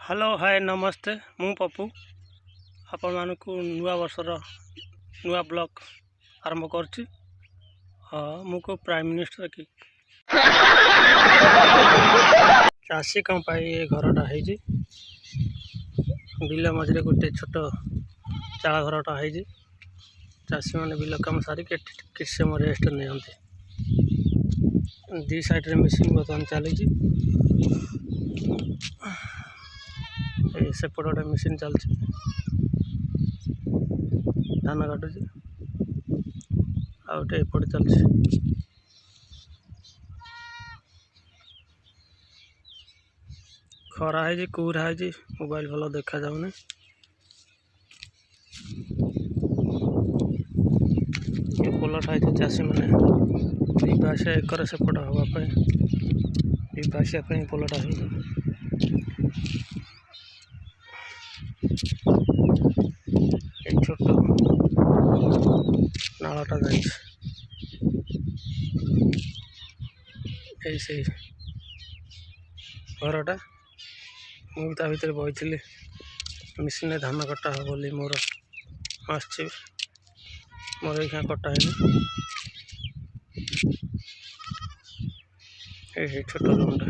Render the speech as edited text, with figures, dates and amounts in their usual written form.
Hello hi नमस्ते मु पप्पू आपण मानक नुआ वर्षर नुआ ब्लॉग आरंभ करछि। हाँ मुझको प्राइम मिनिस्टर की चाषी ये घरटा है बिल मझे गोटे छोट चाल घरटा है चाषी मैंने बिल कम सारिक किस समय रेस्ट नहीं दी साइड रे मिसिंग बर्तमान चली सेपटे गोटे मेसीन चलती धान काटुची आउटे एपटे चलती खरा है कुहरा है मोबाइल भल देखा जाऊनी ये पोलटा है चाषी मैंने दिवासिया एकर सेपट हाँपाई दिवासिया पोलटा है छोट नालाटा जाइए घरटा मुझे भितर बही मिशन धान कटा हे बोली मोर आस मोर ये कटा है छोट रूमटा।